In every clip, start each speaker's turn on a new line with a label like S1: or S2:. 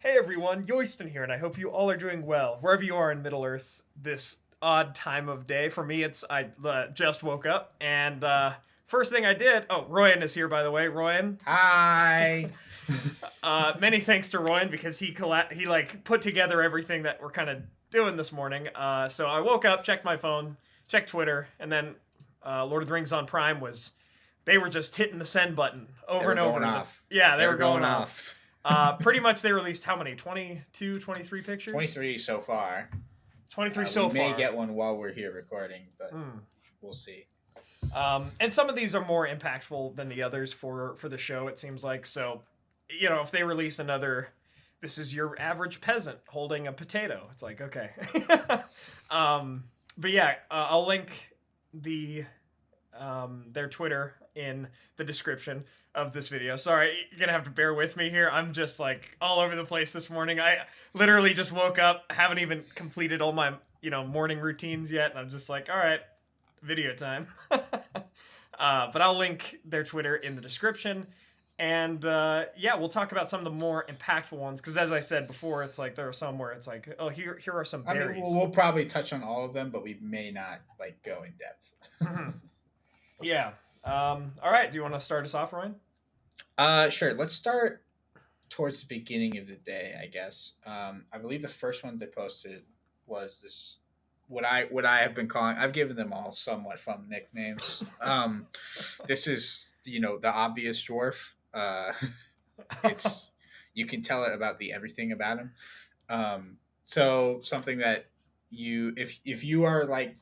S1: Hey everyone, Yoyston here, and I hope you all are doing well, wherever you are in Middle Earth this odd time of day. For me, I just woke up, and first thing I did. Oh, Royan is here, by the way. Royan,
S2: Hi.
S1: many thanks to Royan because he like put together everything that we're kind of doing this morning. So I woke up, checked my phone, checked Twitter, and then Lord of the Rings on Prime was. They were just hitting the send button
S2: They
S1: over
S2: were
S1: and over.
S2: going off.
S1: Yeah, they
S2: They
S1: were
S2: were
S1: going
S2: going
S1: off.
S2: off.
S1: Pretty much they released how many? 22, 23 pictures?
S2: 23 so far.
S1: 23 so
S2: we
S1: far.
S2: may get one while we're here recording, but we'll see.
S1: And some of these are more impactful than the others for the show, it seems like. So, if they release another, this is your average peasant holding a potato. It's like, okay. But yeah, I'll link their Twitter in the description of this video. Sorry, you're gonna have to bear with me here. I'm just like all over the place this morning. I literally just woke up, haven't even completed all my morning routines yet, and I'm just like, all right, video time. But I'll link their Twitter in the description. And yeah, we'll talk about some of the more impactful ones because, as I said before, it's like there are some where it's like, oh, here are some berries.
S2: We'll probably touch on all of them, but we may not go in depth.
S1: Yeah. All right. Do you want to start us off, Ryan?
S2: Sure. Let's start towards the beginning of the day, I guess. I believe the first one they posted was this. What I have been calling. I've given them all somewhat fun nicknames. This is the obvious dwarf. It's you can tell it about the everything about him. So something that if you are like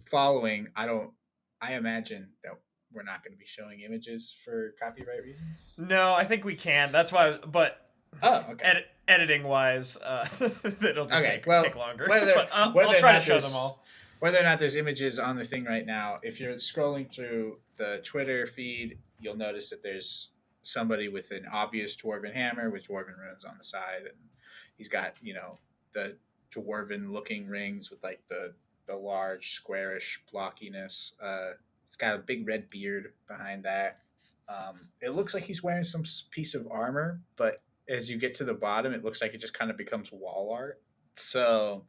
S2: following, I imagine that we're not going to be showing images for copyright reasons.
S1: No, I think we can. That's why. But
S2: okay.
S1: Editing wise, it'll just take longer.
S2: But
S1: I'll try to show them all.
S2: Whether or not there's images on the thing right now, if you're scrolling through the Twitter feed, you'll notice that there's somebody with an obvious dwarven hammer with dwarven runes on the side, and he's got the dwarven looking rings with like the large squarish blockiness. He's got a big red beard behind that. It looks like he's wearing some piece of armor, but as you get to the bottom, it looks like it just kind of becomes wall art. So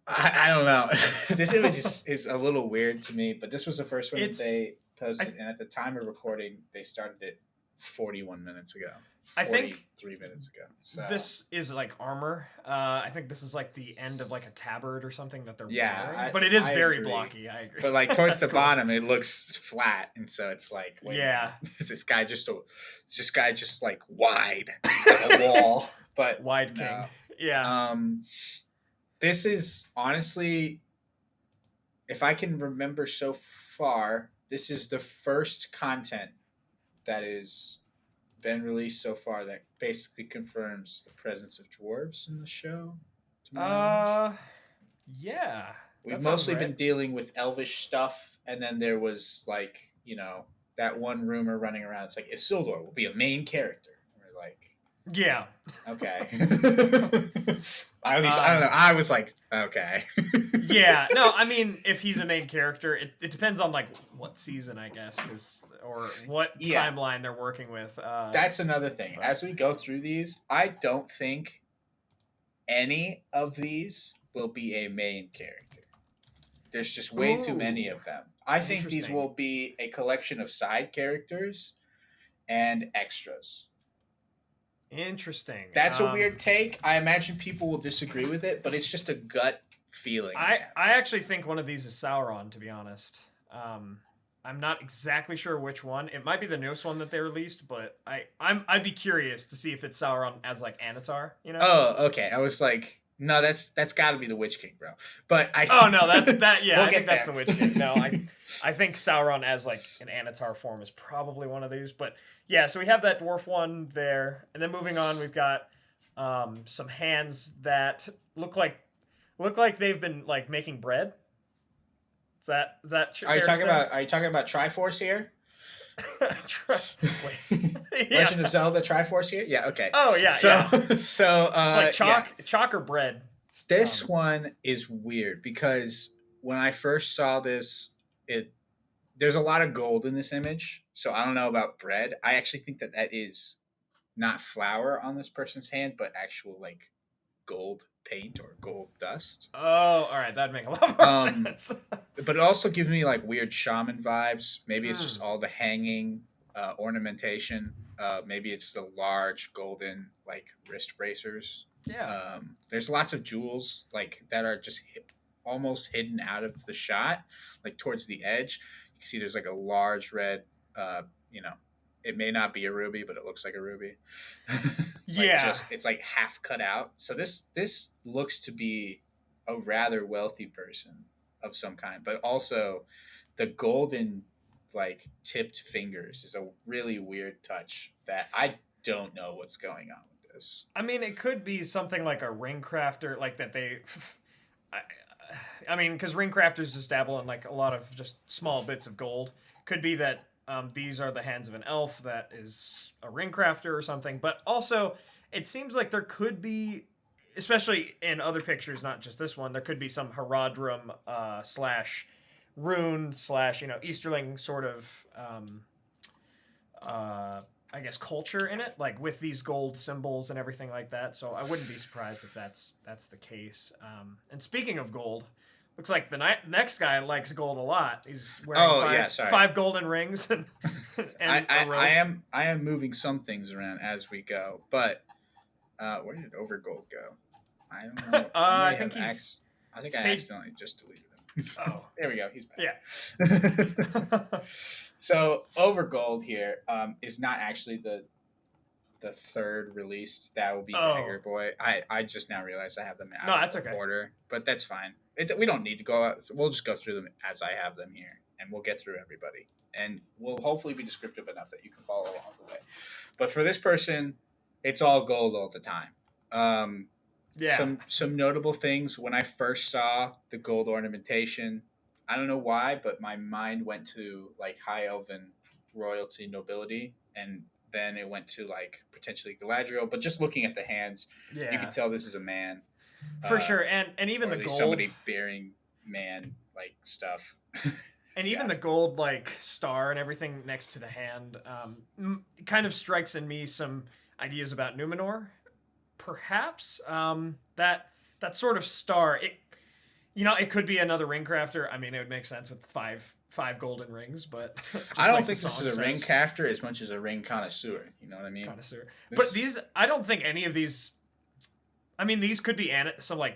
S2: I don't know. This image is a little weird to me, but this was the first one that they posted, and at the time of recording, they started it 41 minutes ago.
S1: I think
S2: 3 minutes ago. So
S1: this is like armor. I think this is like the end of like a tabard or something that they're
S2: wearing.
S1: But it is very blocky. I agree.
S2: But like towards the bottom, it looks flat, and so it's like, is this guy just like wide like a wall? But
S1: wide king.
S2: No.
S1: Yeah.
S2: This is honestly, if I can remember so far, this is the first content that has been released so far that basically confirms the presence of dwarves in the show.
S1: Yeah.
S2: We've mostly been dealing with elvish stuff, and then there was like, that one rumor running around. It's like Isildur will be a main character. We're like,
S1: yeah.
S2: Okay. At least I don't know. I was like, okay.
S1: Yeah. No, I mean, if he's a main character, it depends on like what season, I guess, or what timeline they're working with.
S2: That's another thing. As we go through these, I don't think any of these will be a main character. There's just way too many of them. I think these will be a collection of side characters and extras.
S1: Interesting.
S2: That's a weird take. I imagine people will disagree with it, but it's just a gut feeling.
S1: I actually think one of these is Sauron, to be honest. I'm not exactly sure which one. It might be the newest one that they released, but I'd be curious to see if it's Sauron as like Anatar.
S2: Oh, okay. I was like, no, that's got to be the Witch King, bro. But
S1: that's that. Yeah,
S2: we'll
S1: I think that's
S2: there.
S1: the Witch King. No, I think Sauron as like an Anatar form is probably one of these. But yeah, so we have that dwarf one there, and then moving on, we've got some hands that look like they've been like making bread. Is that
S2: Are you talking about Triforce here?
S1: Wait. Yeah.
S2: Legend of Zelda Triforce here? Yeah, okay.
S1: Oh yeah.
S2: So
S1: it's like chalk or bread.
S2: This one is weird because when I first saw this, there's a lot of gold in this image. So I don't know about bread. I actually think that is not flour on this person's hand, but actual like gold paint or gold dust.
S1: Oh, all right, that'd make a lot more sense.
S2: But it also gives me like weird shaman vibes. Maybe it's just
S1: Mm.
S2: all the hanging ornamentation. Maybe it's the large golden like wrist bracers.
S1: Yeah.
S2: There's lots of jewels like that are just almost hidden out of the shot, like towards the edge. You can see there's like a large red, you know, it may not be a ruby, but it looks like a ruby.
S1: Yeah.
S2: It's like half cut out. So this looks to be a rather wealthy person of some kind, but also the golden like tipped fingers is a really weird touch that I don't know what's going on with this.
S1: I mean, it could be something like a ring crafter, like that they. I, I mean, because ring crafters just dabble in like a lot of just small bits of gold. Could be that these are the hands of an elf that is a ring crafter or something. But also, it seems like there could be, especially in other pictures, not just this one, there could be some Herodrum slash rune slash Easterling sort of I guess culture in it, like with these gold symbols and everything like that. So I wouldn't be surprised if that's the case. And speaking of gold, looks like the next guy likes gold a lot. He's wearing five golden rings and
S2: I am moving some things around as we go, but where did Overgold go? I don't know.
S1: I think I
S2: accidentally just deleted him.
S1: Oh,
S2: there we go. He's back.
S1: Yeah.
S2: So Overgold here is not actually the third released. That will be Dagger Boy. I just now realized I have them out of order, but that's fine. We don't need to go out. We'll just go through them as I have them here, and we'll get through everybody, and we'll hopefully be descriptive enough that you can follow along the way. But for this person, it's all gold all the time. Some notable things. When I first saw the gold ornamentation, I don't know why, but my mind went to like high elven royalty nobility, and then it went to like potentially Galadriel. But just looking at the hands, you can tell this is a man
S1: for sure, and even the gold,
S2: somebody bearing man like stuff.
S1: And even the gold like star and everything next to the hand kind of strikes in me some ideas about Numenor, perhaps. That sort of star, it could be another ring crafter. I mean, it would make sense with five golden rings, but
S2: I don't think this is a ring crafter as much as a ring connoisseur. You know what I mean?
S1: Connoisseur. But these, I don't think any of these. I mean, these could be some of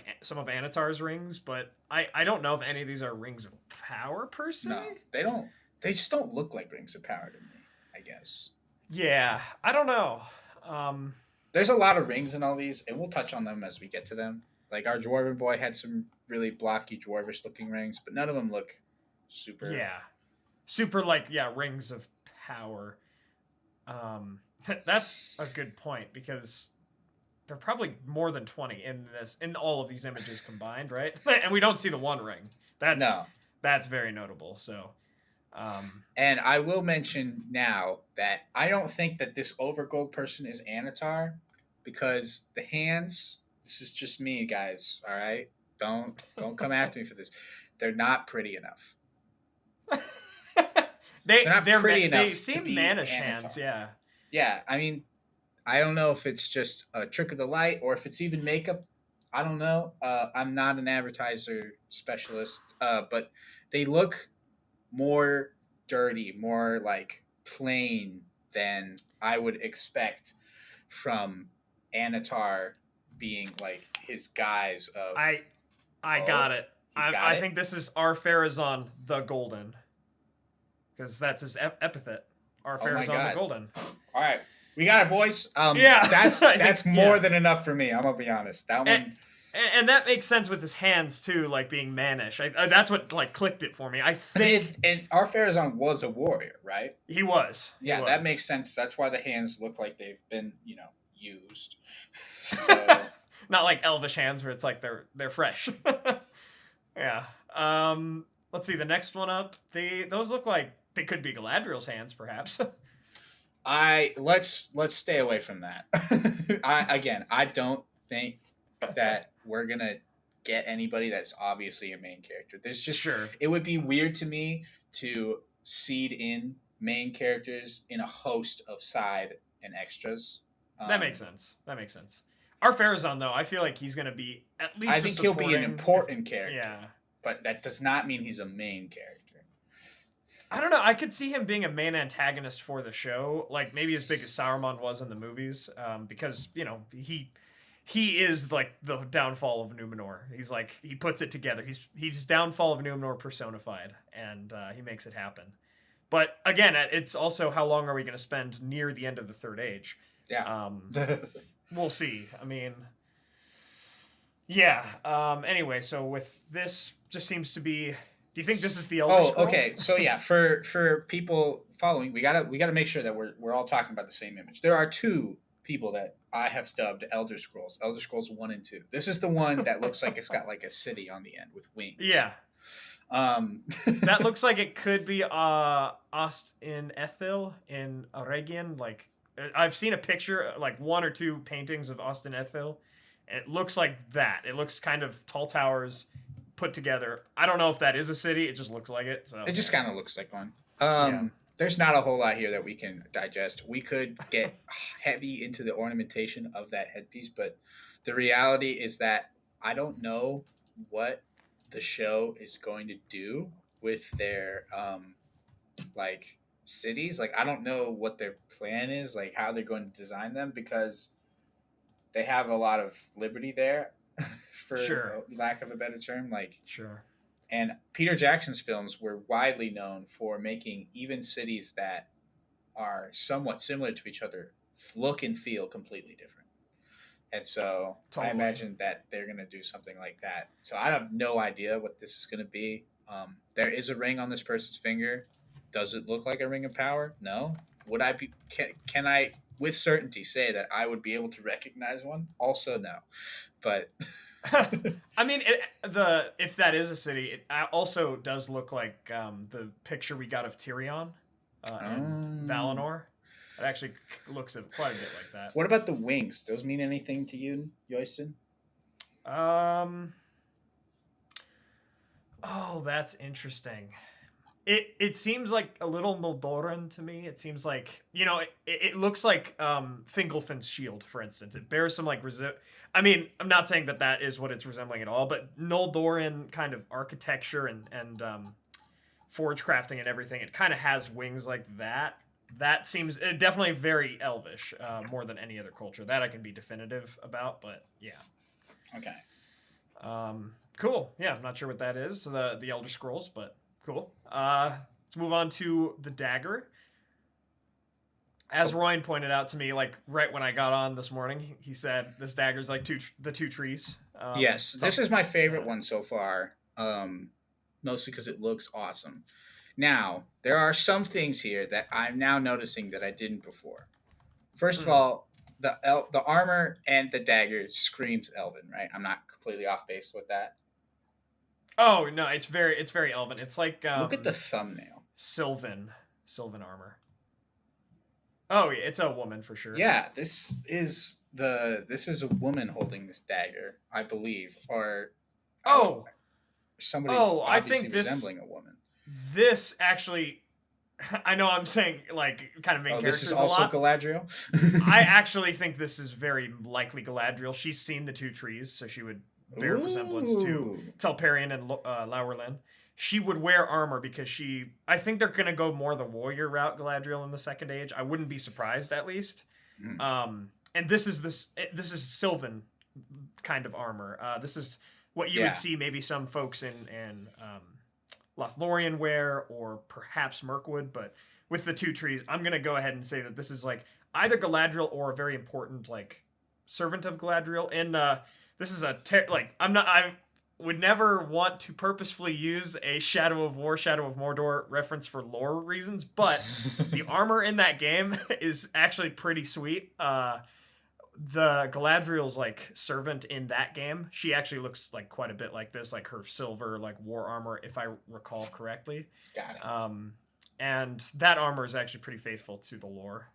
S1: Anatar's rings, but I don't know if any of these are rings of power per se.
S2: No, they don't. They just don't look like rings of power to me, I guess.
S1: Yeah, I don't know.
S2: There's a lot of rings in all these, and we'll touch on them as we get to them. Like our Dwarven boy had some really blocky dwarvish looking rings, but none of them look super.
S1: Yeah, super rings of power. That's a good point because there are probably more than 20 in all of these images combined, right? And we don't see the one ring. That's very notable. So,
S2: and I will mention now that I don't think that this Overgold person is Anatar, because the hands. This is just me, guys. All right, don't come after me for this. They're not pretty enough.
S1: They seem mannish hands. Yeah.
S2: Yeah, I mean, I don't know if it's just a trick of the light or if it's even makeup. I don't know. I'm not an advertiser specialist, but they look more dirty, more like plain than I would expect from Anatar being like his guise of.
S1: I got it. I think this is Ar-Pharazôn the Golden, because that's his epithet. Ar-Pharazôn the Golden.
S2: All right. We got it, boys. That's more than enough for me. I'm gonna be honest. That one,
S1: and that makes sense with his hands too, like being mannish. That's what like clicked it for me. I think,
S2: and Ar-Pharazôn was a warrior, right?
S1: He was.
S2: Yeah, that makes sense. That's why the hands look like they've been, used. So.
S1: Not like elvish hands where it's like they're fresh. Yeah. Let's see the next one up. Those look like they could be Galadriel's hands, perhaps.
S2: Let's stay away from that. I don't think that we're gonna get anybody that's obviously a main character. There's just It would be weird to me to seed in main characters in a host of side and extras.
S1: That makes sense. Our Farazan, though, I feel like he's going to be at least.
S2: I think he'll be an important character.
S1: Yeah,
S2: but that does not mean he's a main character.
S1: I don't know. I could see him being a main antagonist for the show, like maybe as big as Saruman was in the movies, because he is like the downfall of Numenor. He's like he puts it together. He's downfall of Numenor personified, and he makes it happen. But again, it's also how long are we going to spend near the end of the Third Age?
S2: Yeah.
S1: We'll see. I mean, yeah. Anyway, so with this, just seems to be. Do you think this is the Elder Scroll?
S2: Okay. So yeah, for people following, we gotta make sure that we're all talking about the same image. There are two people that I have dubbed Elder Scrolls 1 and 2. This is the one that looks like it's got like a city on the end with wings.
S1: Yeah. That looks like it could be Ost in Ethil in Aregian. Like I've seen a picture, like 1 or 2 paintings of Ost in Ethil, and it looks like that. It looks kind of tall towers put together. I don't know if that is a city. It just looks like it. So
S2: it just kind of looks like one.
S1: Yeah.
S2: There's not a whole lot here that we can digest. We could get heavy into the ornamentation of that headpiece, but the reality is that I don't know what the show is going to do with their like cities. Like I don't know what their plan is, like how they're going to design them, because they have a lot of liberty there for lack of a better term. Like
S1: sure.
S2: And Peter Jackson's films were widely known for making even cities that are somewhat similar to each other look and feel completely different. And so I imagine that they're going to do something like that. So I have no idea what this is going to be. There is a ring on this person's finger. Does it look like a ring of power? No. Would I be? Can I with certainty say that I would be able to recognize one? Also, no. But
S1: I mean, if that is a city, it also does look like the picture we got of Tyrion in Valinor. It actually looks quite a bit like that.
S2: What about the wings? Those mean anything to you, Yoyston?
S1: Oh, that's interesting. It seems like a little Noldoran to me. It seems like, it looks like Fingolfin's shield, for instance. It bears some like I mean, I'm not saying that is what it's resembling at all, but Noldoran kind of architecture and forge crafting and everything, it kind of has wings like that. That seems definitely very elvish, more than any other culture. That I can be definitive about, but yeah.
S2: Okay.
S1: Cool. Yeah, I'm not sure what that is, the Elder Scrolls, but cool. Let's move on to the dagger. As Ryan pointed out to me, like right when I got on this morning, he said this dagger's like the two trees.
S2: Yes, this is my favorite one so far, mostly because it looks awesome. Now, there are some things here that I'm now noticing that I didn't before. First of all, the armor and the dagger screams Elven, right? I'm not completely off base with that.
S1: Oh no, it's very Elven. It's like
S2: look at the thumbnail.
S1: Sylvan armor. Oh yeah, it's a woman for sure.
S2: Yeah, this is a woman holding this dagger, I believe, or somebody obviously resembling a woman.
S1: This actually, I know I'm saying like kind of main characters
S2: this is also Galadriel?
S1: I actually think this is very likely Galadriel. She's seen the two trees, so she would bear resemblance to Telperion and Laurelin. She would wear armor because I think they're going to go more the warrior route, Galadriel, in the Second Age. I wouldn't be surprised, at least. And this is Sylvan kind of armor. This is what you would see maybe some folks in Lothlorien wear, or perhaps Mirkwood, but with the two trees, I'm going to go ahead and say that this is like either Galadriel or a very important like servant of Galadriel. And this is I would never want to purposefully use a Shadow of Mordor reference for lore reasons, but the armor in that game is actually pretty sweet. The Galadriel's like servant in that game, she actually looks like quite a bit like this, like her silver like war armor, if I recall correctly.
S2: Got it.
S1: And that armor is actually pretty faithful to the lore.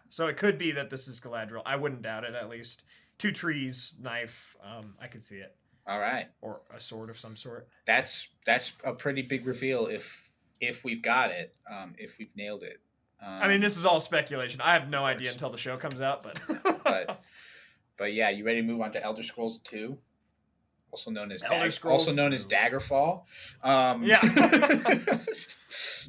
S1: So it could be that this is Galadriel. I wouldn't doubt it, at least. Two trees, knife. I could see it.
S2: All right.
S1: Or a sword of some sort.
S2: That's a pretty big reveal if we've got it, if we've nailed it.
S1: I mean, this is all speculation. I have no idea until the show comes out,
S2: but yeah, you ready to move on to Elder Scrolls 2? Also known as Daggerfall.
S1: Yeah.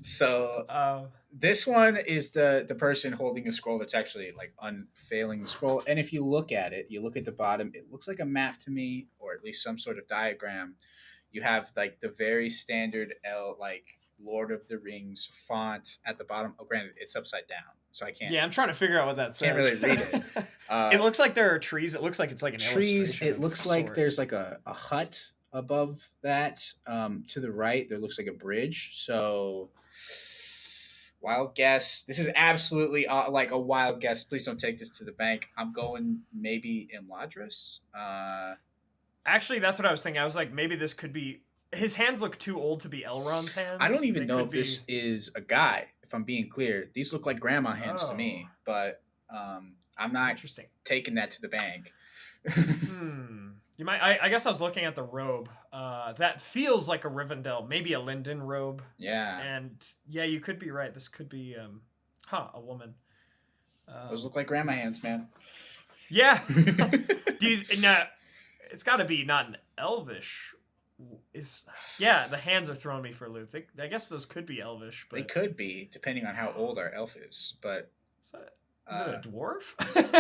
S2: So this one is the person holding a scroll that's actually like unfailing the scroll. And if you look at it, you look at the bottom, it looks like a map to me, or at least some sort of diagram. You have like the very standard Lord of the Rings font at the bottom. Oh, granted, it's upside down, so I can't.
S1: Yeah, I'm trying to figure out what that says.
S2: Can't really read it.
S1: It looks like there are trees. It looks like it's like an illustration.
S2: It looks like there's like a hut above that. To the right, there looks like a bridge. So, wild guess. This is absolutely like a wild guess. Please don't take this to the bank. I'm going maybe Imladris.
S1: Actually, that's what I was thinking. I was like, maybe this could be. His hands look too old to be Elrond's hands.
S2: I don't even know if this is a guy, if I'm being clear. These look like grandma hands to me, but I'm not taking that to the bank.
S1: You might. I guess I was looking at the robe. That feels like a Rivendell, maybe a Linden robe.
S2: Yeah.
S1: And yeah, you could be right. This could be, a woman.
S2: Those look like grandma hands, man.
S1: Yeah. It's got to be not an Elvish. The hands are throwing me for a loop. I guess those could be Elvish, but
S2: they could be depending on how old our elf is. But
S1: is it a dwarf?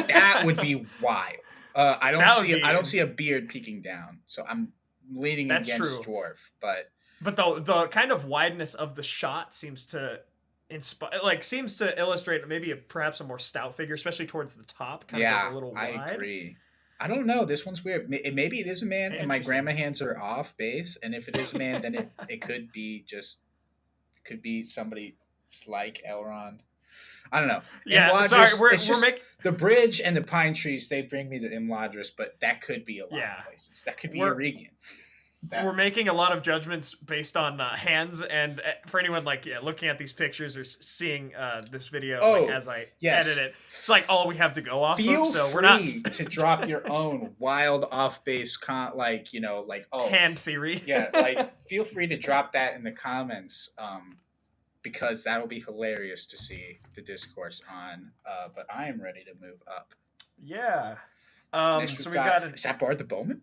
S2: That would be wild. I don't see a beard peeking down, so I'm leaning against dwarf. But
S1: the kind of wideness of the shot seems to seems to illustrate maybe perhaps a more stout figure, especially towards the top. Kind of a little wide.
S2: I agree. I don't know. This one's weird. Maybe it is a man, and my grandma hands are off base. And if it is a man, then it could be somebody like Elrond. I don't know.
S1: Yeah,
S2: Imladris,
S1: sorry. We're making
S2: the bridge and the pine trees. They bring me to Imladris, but that could be a lot of places. That could be Eregion.
S1: We're making a lot of judgments based on hands, and for anyone looking at these pictures or seeing this video as I edit it, it's like all we have to go off of. So we're not
S2: to drop your own wild off-base
S1: hand theory.
S2: Yeah, feel free to drop that in the comments, because that'll be hilarious to see the discourse on. But I am ready to move up.
S1: Yeah.
S2: So we've got is that Bard the Bowman?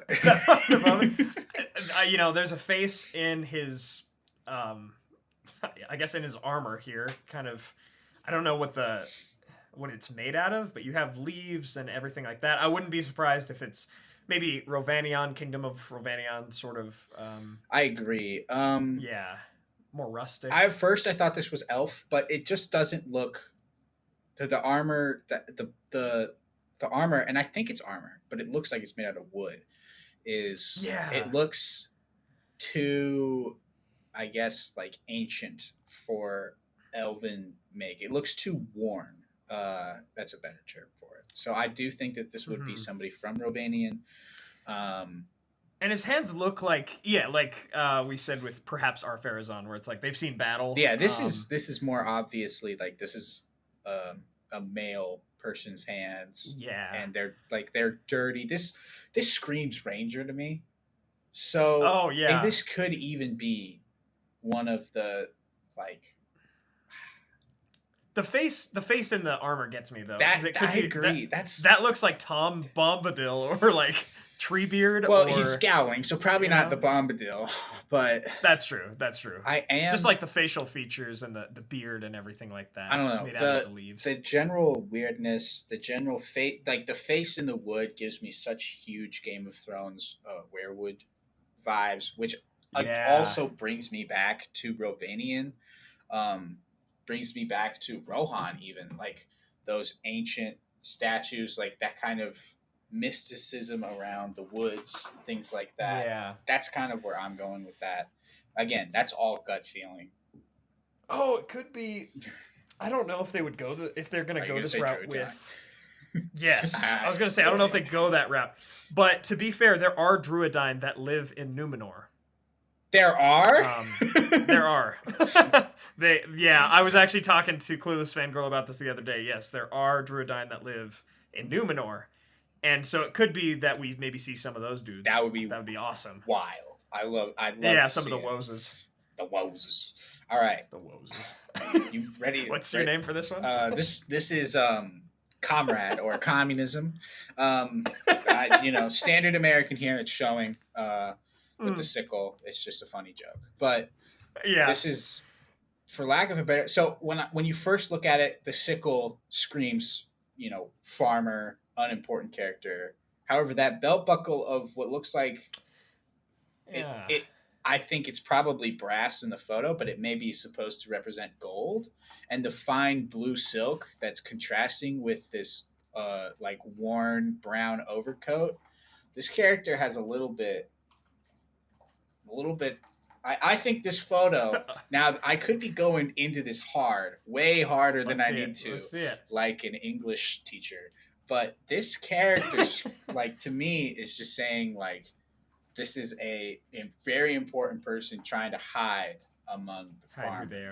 S1: Is that Bard the Bowman? There's a face in his, I guess in his armor here. Kind of, I don't know what it's made out of, but you have leaves and everything like that. I wouldn't be surprised if it's maybe Rovanion, Kingdom of Rovanion, sort of.
S2: I agree.
S1: Yeah, more rustic.
S2: I thought this was elf, but it just doesn't look. The armor, the armor, and I think it's armor, but it looks like it's made out of wood. It looks too, I guess, ancient for elven make. It looks too worn. That's a better term for it. So I do think that this would be somebody from Rovanion.
S1: And his hands look like we said with perhaps Ar-Pharazôn, where it's like they've seen battle.
S2: Yeah, this is more obviously this is a male person's hands.
S1: Yeah,
S2: and they're dirty. This screams Ranger to me. So this could even be one of the the face in the armor gets me though. I agree.
S1: That looks like Tom Bombadil or Treebeard.
S2: Well, he's scowling, so probably not the Bombadil, but
S1: that's true.
S2: I am
S1: just the facial features and the beard and everything like that.
S2: I don't know.
S1: Made out of the leaves.
S2: The general weirdness, the general face, the face in the wood gives me such huge Game of Thrones werewood vibes, which also brings me back to Rovanion. Brings me back to Rohan, even those ancient statues, that kind of mysticism around the woods, things like that.
S1: Yeah,
S2: that's kind of where I'm going with that. Again, that's all gut feeling.
S1: Oh, it could be. I don't know if they would if they're going to go this route with. Yes, I was going to say I don't know if they go that route, but to be fair, there are Druidine that live in Numenor.
S2: There are?
S1: There are. I was actually talking to Clueless Fangirl about this the other day. Yes, there are Druidine that live in Numenor. And so it could be that we maybe see some of those dudes. That would be awesome.
S2: Wild. I'd love
S1: some of the Woses.
S2: The Woses. All right.
S1: The Woses.
S2: You ready?
S1: What's your name for this one?
S2: This is comrade or communism. Standard American here. It's showing with the sickle. It's just a funny joke, but this is, for lack of a better. So when you first look at it, the sickle screams, farmer, unimportant character. However, that belt buckle of what looks like it I think it's probably brass in the photo, but it may be supposed to represent gold. And the fine blue silk that's contrasting with this like worn brown overcoat. This character has a little bit. I think this photo, now I could be going into this way harder than I need to, like an English teacher. But this character, like, to me, is just saying, like, this is a very important person trying to hide among the farmers.
S1: Who they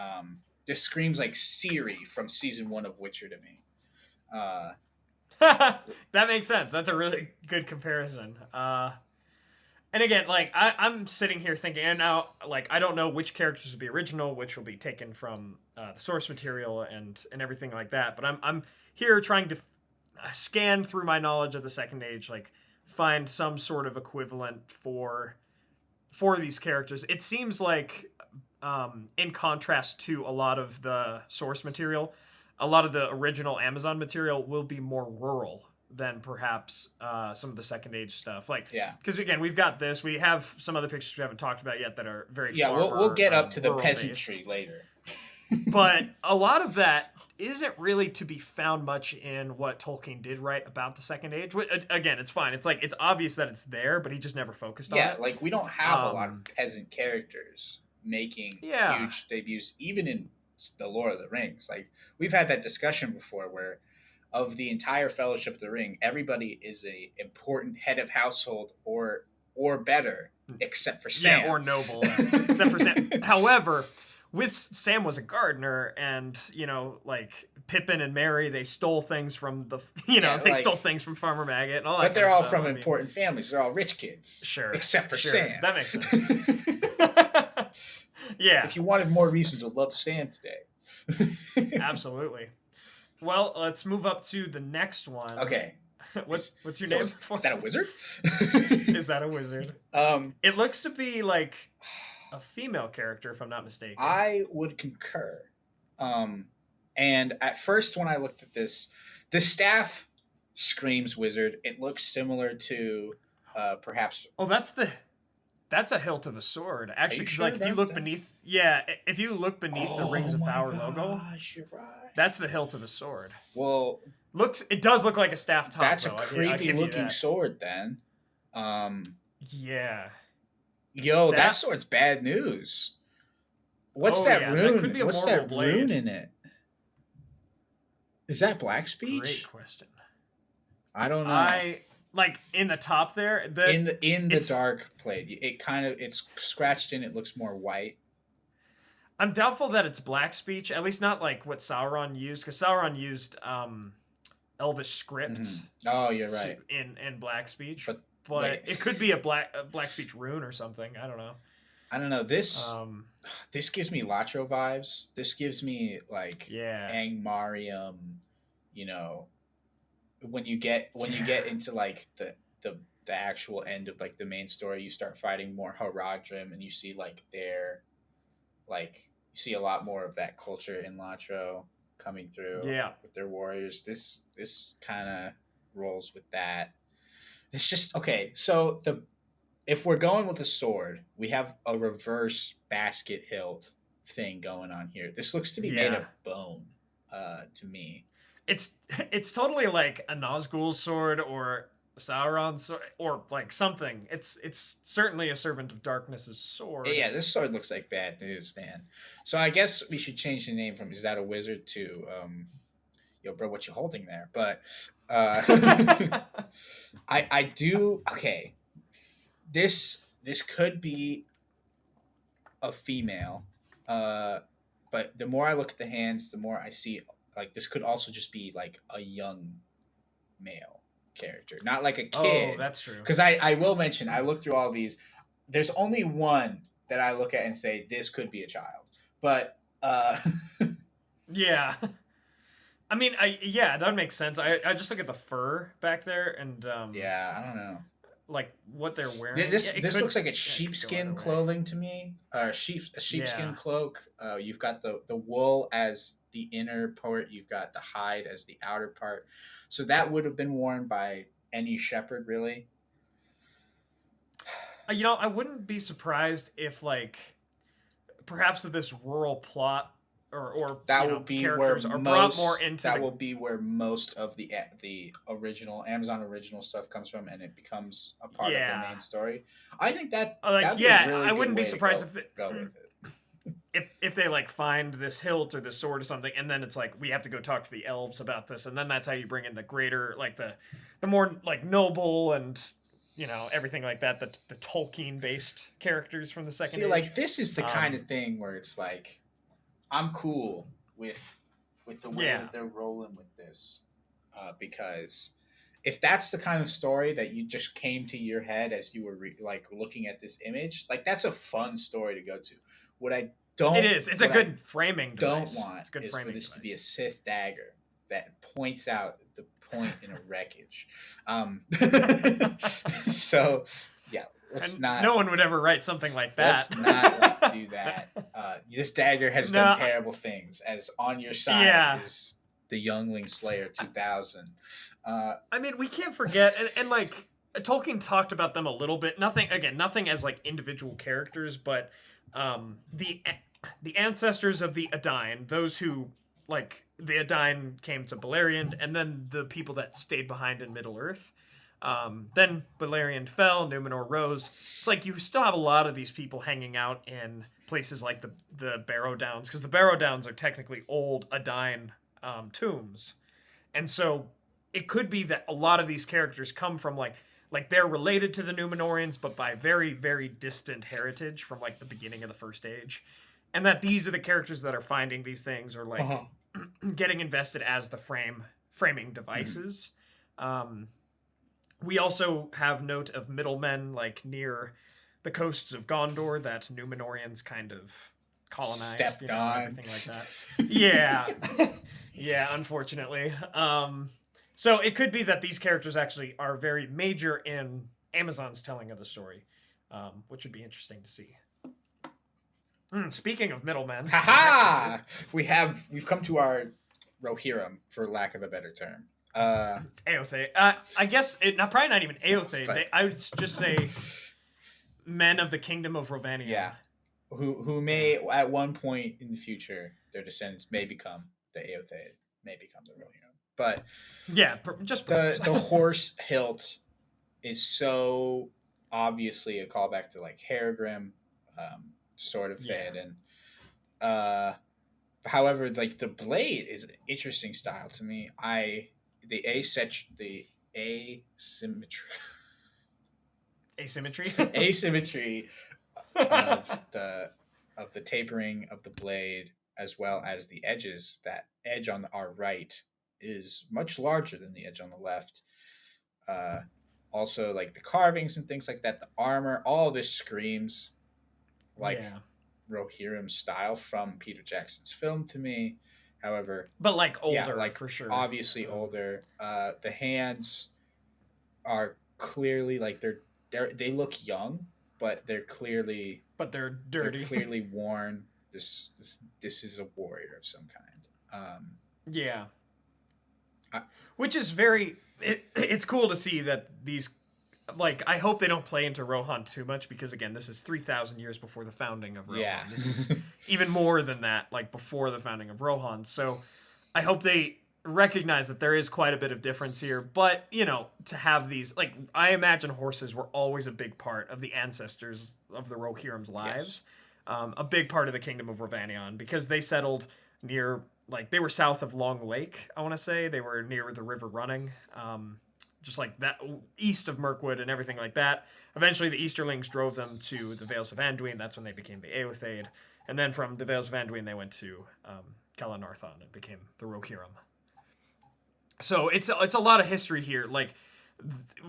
S1: are.
S2: This screams like Ciri from season 1 of Witcher to me.
S1: That makes sense. That's a really good comparison. And again, like, I'm sitting here thinking, and now, like, I don't know which characters will be original, which will be taken from the source material and everything like that. But I'm here trying to scan through my knowledge of the Second Age, like, find some sort of equivalent for these characters. It seems like, in contrast to a lot of the source material, a lot of the original Amazon material will be more rural than perhaps some of the Second Age stuff. Like, because again, we've got this. We have some other pictures we haven't talked about yet that are very
S2: we'll get up to the peasantry later.
S1: But a lot of that isn't really to be found much in what Tolkien did write about the Second Age. Again, it's fine. It's like, it's obvious that it's there, but he just never focused on it.
S2: Yeah, like, we don't have a lot of peasant characters making huge debuts, even in the Lord of the Rings. Like, we've had that discussion before where, of the entire Fellowship of the Ring, everybody is a important head of household or better, except for Sam.
S1: Yeah, or noble, except for Sam. However, with Sam was a gardener, and like Pippin and Merry, they stole things from they stole things from Farmer Maggot and all that.
S2: But they're all from important families. They're all rich kids.
S1: Sure,
S2: except for Sam.
S1: That makes sense. Yeah.
S2: If you wanted more reason to love Sam today.
S1: Absolutely. Well, let's move up to the next one.
S2: Okay.
S1: What's your name?
S2: Is that a wizard?
S1: Is that a wizard? It looks to be like a female character, if I'm not mistaken.
S2: I would concur. And at first, when I looked at this, the staff screams wizard. It looks similar to perhaps.
S1: Oh, that's a hilt of a sword. Actually, because if you look beneath, if you look beneath the Rings of Power logo,
S2: you're right.
S1: That's the hilt of a sword.
S2: Well,
S1: it does look like a staff top.
S2: That's a creepy looking sword, then.
S1: Yeah.
S2: Yo, that sword's bad news. What's that rune?
S1: That could be a
S2: What's that blade. Rune in it? Is that black speech?
S1: Great question.
S2: I don't know.
S1: Like in the top there,
S2: in the dark plate, it's scratched in. It looks more white.
S1: I'm doubtful that it's black speech, at least not like what Sauron used, because Sauron used Elvish script.
S2: Mm-hmm. Oh, you're right.
S1: In black speech, but it could be a black speech rune or something. I don't know.
S2: This gives me Latro vibes. This gives me like Angmarium, when you get into like the actual end of like the main story, you start fighting more Haradrim, and you see like you see a lot more of that culture in Latro coming through with their warriors. This kind of rolls with that. It's just okay. So if we're going with a sword, we have a reverse basket hilt thing going on here. This looks to be made of bone to me.
S1: It's totally like a Nazgul's sword or Sauron's sword or like something. It's certainly a Servant of Darkness's sword.
S2: Yeah, this sword looks like bad news, man. So I guess we should change the name from "Is that a wizard?" to "Yo, bro, what you holding there?" But I do okay. This could be a female, but the more I look at the hands, the more I see like this could also just be like a young male character, not like a kid.
S1: Oh, that's true.
S2: Because I will mention, I looked through all these. There's only one that I look at and say this could be a child, but
S1: Yeah. I mean, that would make sense. I just look at the fur back there and
S2: Yeah, I don't know.
S1: like what they're wearing.
S2: Yeah, this
S1: It
S2: looks like it's
S1: it could go
S2: sheepskin
S1: either way.
S2: clothing to me. A sheepskin
S1: Yeah.
S2: cloak. You've got the wool as the inner part. You've got the hide as the outer part. So that would have been worn by any shepherd, really.
S1: I wouldn't be surprised if like perhaps if this rural plot or
S2: That will be where
S1: characters are brought more
S2: most.
S1: into
S2: That
S1: the
S2: will be where most of the original Amazon original stuff comes from, and it becomes a part of the main story. I think that that'd be a really
S1: I
S2: good
S1: wouldn't be
S2: way to
S1: surprised if
S2: go with it.
S1: if they like find this hilt or this sword or something, and then it's like we have to go talk to the elves about this, and then that's how you bring in the greater like the more like noble and everything like that, the Tolkien based characters from the second
S2: See,
S1: age.
S2: like this is the kind of thing where it's like I'm cool with the way that they're rolling with this, because if that's the kind of story that you just came to your head as you were like looking at this image, like that's a fun story to go to. What I don't,
S1: it is. It's a good framing
S2: don't
S1: device.
S2: want
S1: It's a good
S2: is
S1: framing
S2: for this
S1: device.
S2: to be a Sith dagger that points out the point in a wreckage. So yeah, let's not.
S1: No one would ever write something like that.
S2: Let's not like, do that. This dagger has done terrible things. As on your side is the Youngling Slayer 2000.
S1: I mean, we can't forget, and like Tolkien talked about them a little bit. Nothing as like individual characters, but the ancestors of the Edain, those who like the Edain came to Beleriand, and then the people that stayed behind in Middle Earth. Then Beleriand fell, Numenor rose. It's like you still have a lot of these people hanging out in places like the Barrow Downs, because the Barrow Downs are technically old Edain tombs, and so it could be that a lot of these characters come from like they're related to the Numenorians, but by very, very distant heritage from like the beginning of the First Age, and that these are the characters that are finding these things or like getting invested as the framing devices. We also have note of middlemen like near the coasts of Gondor that Numenorians kind of colonized,
S2: stepped on,
S1: everything like that. Yeah, unfortunately. So it could be that these characters actually are very major in Amazon's telling of the story, which would be interesting to see. Speaking of middlemen,
S2: we've come to our Rohirrim, for lack of a better term.
S1: Eothe. I guess probably not even Eothe. I would just say men of the kingdom of Rovanion.
S2: Yeah, who may at one point in the future their descendants may become the Eothe, may become the Rohirrim. But
S1: yeah, just
S2: the horse hilt is so obviously a callback to like Hairgrim, sort of thing, and however, like the blade is an interesting style to me. The asymmetry of the tapering of the blade, as well as the edges. That edge on our right is much larger than the edge on the left. Also, like the carvings and things like that, the armor, all this screams like Rohirrim style from Peter Jackson's film to me. However,
S1: but like older, like for sure,
S2: obviously older. The hands are clearly like they look young, but they're clearly
S1: dirty,
S2: they're clearly worn. This is a warrior of some kind.
S1: Which is very. It's cool to see that these. Like, I hope they don't play into Rohan too much, because again, this is 3,000 years before the founding of Rohan.
S2: Yeah.
S1: This is even more than that, like before the founding of Rohan. So I hope they recognize that there is quite a bit of difference here. But, to have these, like, I imagine horses were always a big part of the ancestors of the Rohirrim's lives. Yes. A big part of the kingdom of Rovanion, because they settled near, like, they were south of Long Lake, I want to say. They were near the River Running. Just like that, east of Mirkwood and everything like that. Eventually, the Easterlings drove them to the Vales of Anduin. That's when they became the Eotheid. And then from the Vales of Anduin, they went to Calanarthon and became the Rohirrim. So it's a lot of history here. Like,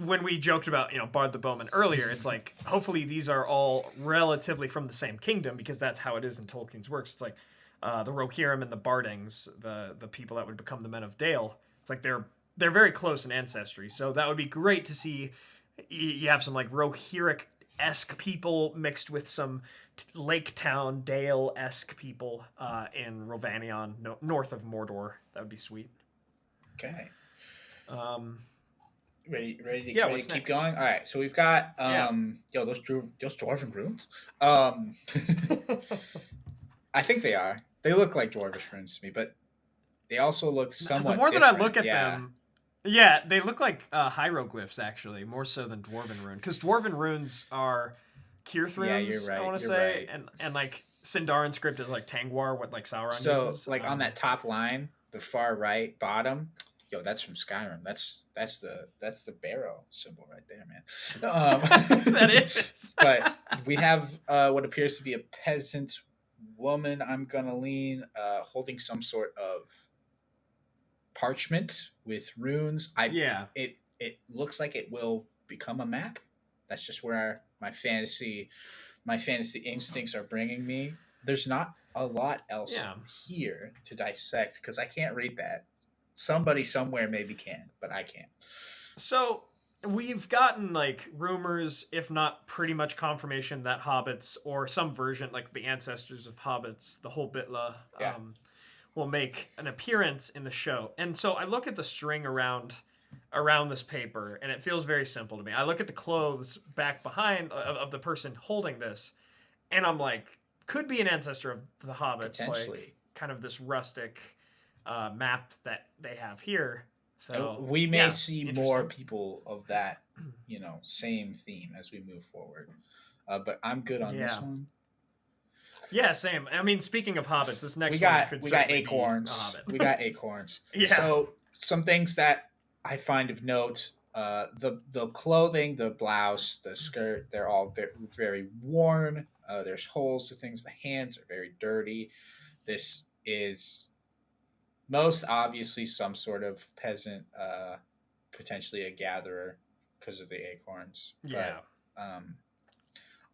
S1: when we joked about, Bard the Bowman earlier, it's like, hopefully these are all relatively from the same kingdom, because that's how it is in Tolkien's works. It's like, the Rohirrim and the Bardings, the people that would become the Men of Dale. It's like they're very close in ancestry, so that would be great to see. You have some like Rohirric-esque people mixed with some Lake Town Dale-esque people in Rovanion, north of Mordor. That would be sweet.
S2: Okay.
S1: Um,
S2: ready to keep
S1: next?
S2: going. All right, so we've got those dwarven runes. I think they are. They look like dwarvish runes to me, but they also look somewhat.
S1: The more
S2: different.
S1: that I look at them, yeah, they look like hieroglyphs actually, more so than dwarven rune. Because dwarven runes are Kirith runes.
S2: Yeah, you're right.
S1: I want to say, right. and like Sindarin script is like Tangwar, what like Sauron uses.
S2: So like on that top line, the far right bottom. Yo, that's from Skyrim. That's the barrow symbol right there, man.
S1: That is.
S2: But we have what appears to be a peasant woman. I'm gonna lean, holding some sort of parchment with runes. It looks like it will become a map. That's just where my fantasy instincts are bringing me. There's not a lot else here to dissect because I can't read that. Somebody somewhere maybe can, but I can't.
S1: So we've gotten like rumors, if not pretty much confirmation, that hobbits or some version, like the ancestors of hobbits, the whole Bitla, will make an appearance in the show. And so I look at the string around this paper, and it feels very simple to me. I look at the clothes back behind of the person holding this, and I'm like, could be an ancestor of the hobbits, like kind of this rustic map that they have here. So
S2: we may see more people of that, same theme as we move forward. But I'm good on this one.
S1: Yeah, same. I mean, speaking of hobbits, this next
S2: we got
S1: acorns.
S2: We got acorns.
S1: Yeah.
S2: So some things that I find of note: the clothing, the blouse, the skirt, they're all very, very worn. There's holes to things. The hands are very dirty. This is most obviously some sort of peasant, potentially a gatherer because of the acorns.
S1: Yeah.
S2: But,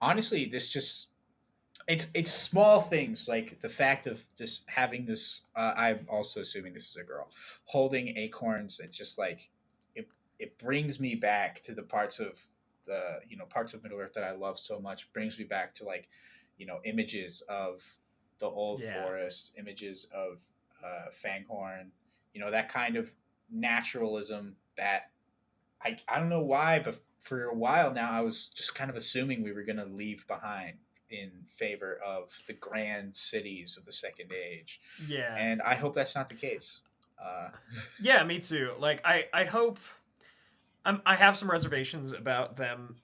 S2: honestly, this just it's small things like the fact of this having this. I'm also assuming this is a girl holding acorns. It's just like it brings me back to the parts of Middle Earth that I love so much. Brings me back to like images of the old forest, images of Fanghorn, that kind of naturalism that I don't know why, but for a while now I was just kind of assuming we were going to leave behind in favor of the grand cities of the Second Age.
S1: Yeah.
S2: And I hope that's not the case.
S1: Yeah, me too. Like, I hope... I have some reservations about them,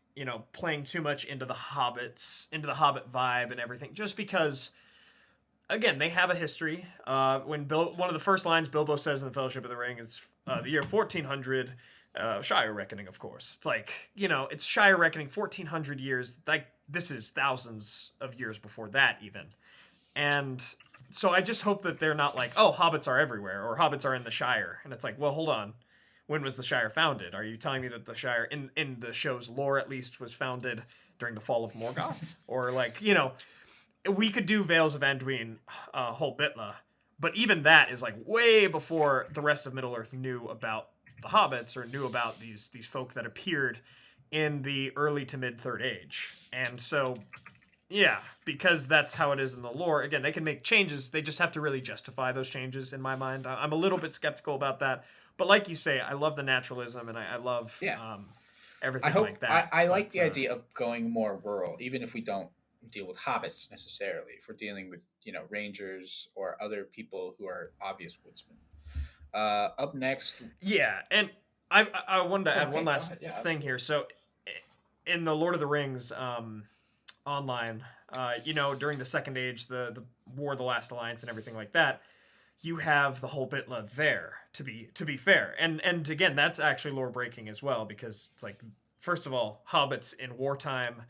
S1: playing too much into the Hobbit vibe and everything, just because... Again, they have a history. One of the first lines Bilbo says in the Fellowship of the Ring is the year 1400, Shire reckoning, of course. It's like, it's Shire reckoning, 1400 years. Like, this is thousands of years before that, even. And so I just hope that they're not like, oh, hobbits are everywhere, or hobbits are in the Shire. And it's like, well, hold on. When was the Shire founded? Are you telling me that the Shire, in the show's lore at least, was founded during the fall of Morgoth? Or like, we could do Vales of Anduin, whole Bitla, but even that is like way before the rest of Middle Earth knew about the hobbits or knew about these folk that appeared in the early to mid Third Age. And so, because that's how it is in the lore. Again, they can make changes. They just have to really justify those changes in my mind. I'm a little bit skeptical about that. But like you say, I love the naturalism and I love everything like that.
S2: I like the idea of going more rural, even if we don't deal with hobbits necessarily. If we're dealing with rangers or other people who are obvious woodsmen. Up next,
S1: and I wanted to add one last thing here. So in the Lord of the Rings online, during the Second Age, the War of the Last Alliance and everything like that, you have the whole Bitla there, to be fair, and again, that's actually lore breaking as well, because it's like, first of all, hobbits in wartime,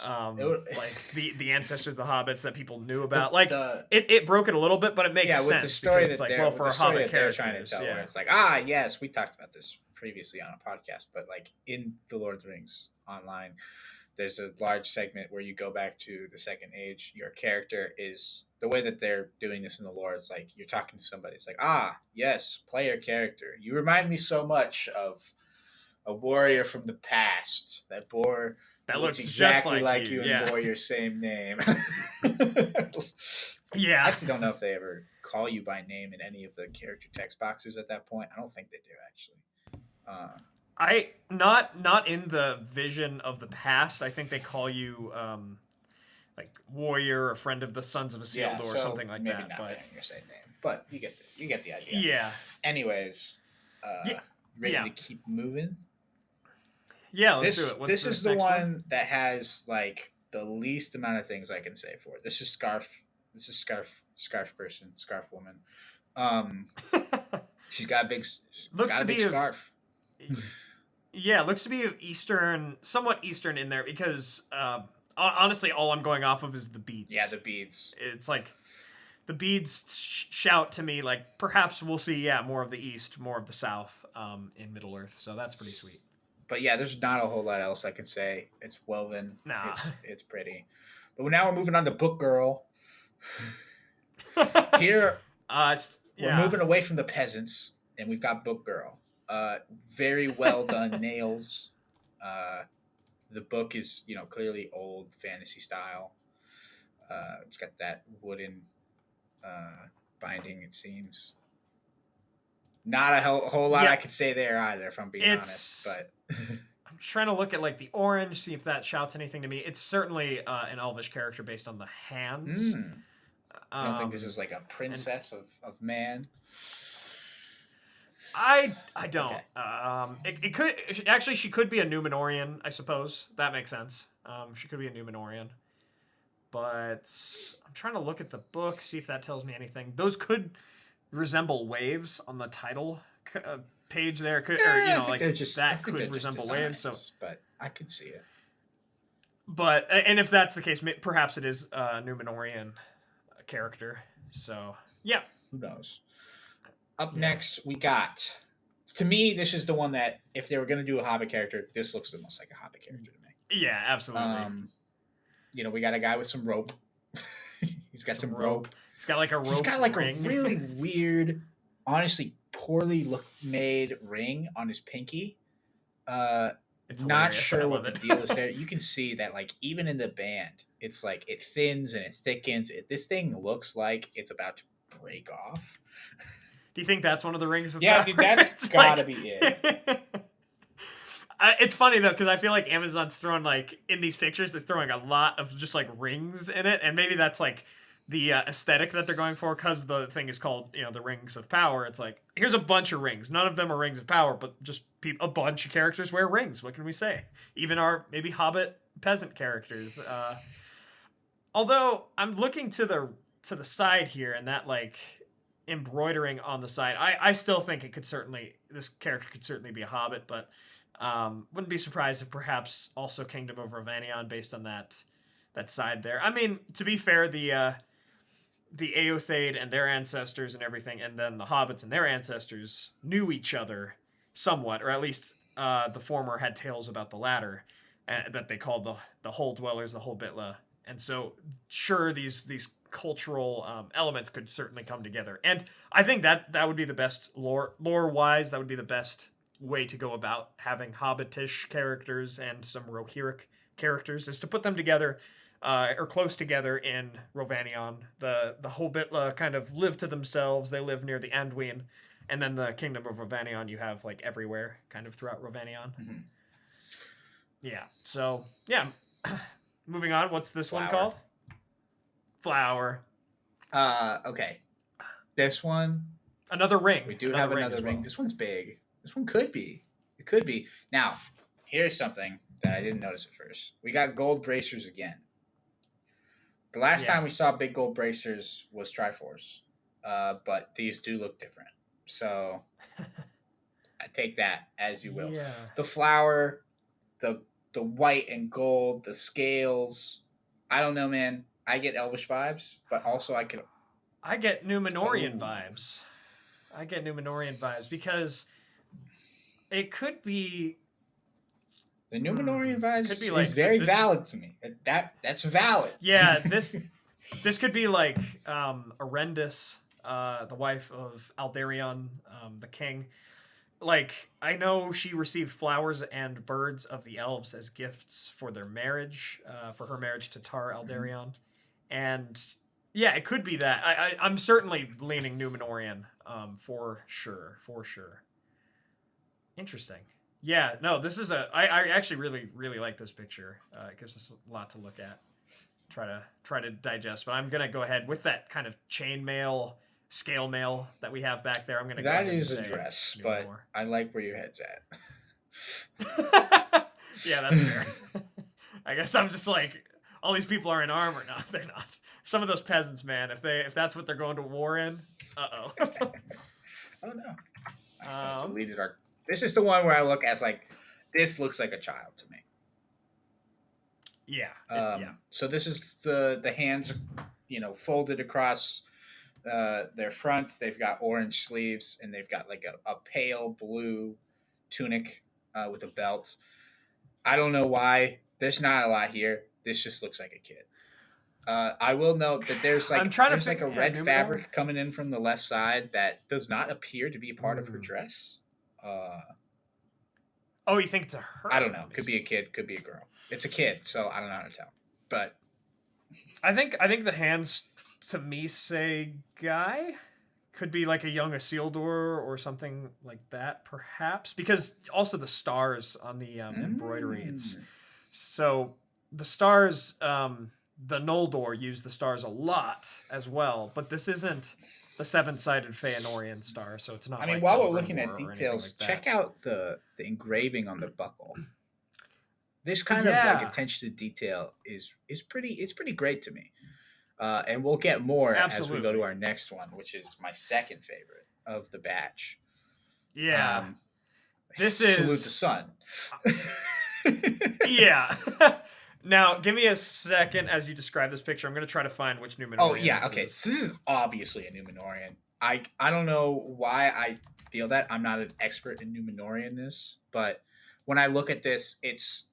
S1: like the ancestors of the hobbits that people knew about, it broke it a little bit, but it makes sense.
S2: With the story
S1: it's like, well, for a hobbit character,
S2: trying to tell, where it's like, yes, we talked about this previously on a podcast, but like in the Lord of the Rings online, there's a large segment where you go back to the Second Age. Your character is the way that they're doing this in the lore, it's like you're talking to somebody. It's like, yes, player character. You remind me so much of a warrior from the past that bore
S1: That
S2: looked
S1: looks just
S2: exactly like
S1: you.
S2: and bore your same name.
S1: Yeah.
S2: I actually don't know if they ever call you by name in any of the character text boxes at that point. I don't think they do, actually.
S1: I not in the vision of the past. I think they call you like warrior, a friend of the Sons of Isildur, or something like
S2: maybe
S1: that.
S2: Not
S1: But
S2: your same name, but you get the idea.
S1: yeah.
S2: Anyways, ready to keep moving?
S1: Yeah, let's do it.
S2: This is the one that has like the least amount of things I can say for it. This is Scarf. This is Scarf person, Scarf woman. She's got a big scarf.
S1: Yeah, looks to be somewhat Eastern in there because honestly, all I'm going off of is the beads.
S2: Yeah, the beads.
S1: It's like the beads shout to me like perhaps we'll see more of the East, more of the South in Middle Earth. So that's pretty sweet.
S2: But yeah, there's not a whole lot else I can say. It's woven.
S1: Nah.
S2: It's pretty. But now we're moving on to Book Girl. Here, we're moving away from the peasants, and we've got Book Girl. Very well done nails. The book is, clearly old fantasy style. It's got that wooden binding, it seems. Not a whole lot I could say there either, if I'm being honest. But
S1: I'm trying to look at like the orange, see if that shouts anything to me. It's certainly an elvish character based on the hands.
S2: I don't think this is like a princess of man.
S1: I don't.
S2: Okay.
S1: It could actually, she could be a Numenorian, I suppose. That makes sense. She could be a Numenorian. But I'm trying to look at the book, see if that tells me anything. Those could resemble waves on the title page there. That could resemble waves. So,
S2: but I could see it.
S1: But and if that's the case, perhaps it is a Numenorian character. So yeah,
S2: who knows? Up next, we got. To me, this is the one that if they were going to do a Hobbit character, this looks the most like a Hobbit character to me.
S1: Yeah, absolutely.
S2: We got a guy with some rope. He's got some rope.
S1: He's got like a rope.
S2: He's got like
S1: ring.
S2: a really weird, honestly poorly made ring on his pinky.
S1: It's
S2: not sure what the deal is there. You can see that like even in the band, it's like it thins and it thickens. This thing looks like it's about to break off.
S1: Do you think that's one of the rings of
S2: power?
S1: Yeah,
S2: dude, that's gotta be it.
S1: It's funny though, because I feel like Amazon's throwing like in these pictures, they're throwing a lot of just like rings in it, and maybe that's like the aesthetic that they're going for, because the thing is called the Rings of Power. It's like here's a bunch of rings. None of them are rings of power, but just a bunch of characters wear rings. What can we say? Even our maybe Hobbit peasant characters. Although I'm looking to the side here, and that like embroidering on the side, I still think this character could certainly be a Hobbit, but wouldn't be surprised if perhaps also Kingdom of Rovanion based on that side there. I mean, to be fair, the Eothade and their ancestors and everything, and then the Hobbits and their ancestors knew each other somewhat, or at least the former had tales about the latter, that they called the Hole Dwellers, the Holbitla. And so, sure, these cultural elements could certainly come together. And I think that would be the best lore-wise, that would be the best way to go about having Hobbitish characters and some Rohirric characters, is to put them together, or close together in Rovanion. The Holbitla kind of live to themselves. They live near the Anduin. And then the Kingdom of Rovanion you have like everywhere, kind of throughout Rovanion. Mm-hmm. Yeah, so, yeah. Moving on, what's this one called? Flower.
S2: Okay. This one.
S1: Another ring.
S2: We do have another ring. Well. This one's big. This one could be. It could be. Now, here's something that I didn't notice at first. We got gold bracers again. The last time we saw big gold bracers was Triforce. But these do look different. So, I take that as you will.
S1: Yeah.
S2: The flower, the white and gold, the scales. I don't know, man. I get Elvish vibes, but also I
S1: get Numenorian vibes. I get Numenorian vibes because it could be
S2: the Numenorian vibes could be like, is very valid to me. That's valid.
S1: Yeah, this This could be like Arendis, the wife of Aldarion, the king. Like, I know she received flowers and birds of the elves as gifts for their marriage, for her marriage to Tar Aldarion. And yeah, it could be that. I'm certainly leaning Numenorian, for sure. Interesting. Yeah, no, this is I actually really like this picture. It gives us a lot to look at. Try to digest, but I'm gonna go ahead with that kind of chainmail, scale mail that we have back there. I'm gonna go
S2: That
S1: ahead and
S2: is a
S1: say
S2: dress,
S1: Numenor.
S2: but I like where your head's at.
S1: Yeah, that's fair. I guess I'm just like, all these people are in armor. No, they're not. Some of those peasants, man, if that's what they're going to war in,
S2: Oh no. I deleted our. This is the one where I look as like, this looks like a child to me.
S1: Yeah.
S2: So this is the hands, folded across their fronts. They've got orange sleeves, and they've got like a pale blue tunic with a belt. I don't know why. There's not a lot here. This just looks like a kid. I will note that there's like a red fabric coming in from the left side that does not appear to be part of her dress.
S1: Oh, you think it's a her?
S2: I don't know. Could be a kid. Could be a girl. It's a kid, so I don't know how to tell. But
S1: I think the hands to me say guy. Could be like a young Isildur or something like that, perhaps. Because also the stars on the embroidery. It's so the stars. The Noldor use the stars a lot as well, but this isn't the seven-sided Feanorian star, so it's not.
S2: I mean,
S1: like
S2: while we're looking at details,
S1: like
S2: check out the engraving on the buckle. This kind of like attention to detail is pretty great to me. And we'll get more as we go to our next one, which is my second favorite of the batch.
S1: Yeah. This
S2: is...
S1: Salute
S2: the sun.
S1: Yeah. Now, give me a second as you describe this picture. I'm going to try to find which Numenorian.
S2: Oh, yeah, okay. So this is obviously a Numenorian. I don't know why I feel that. I'm not an expert in Numenorianness, but when I look at this, it's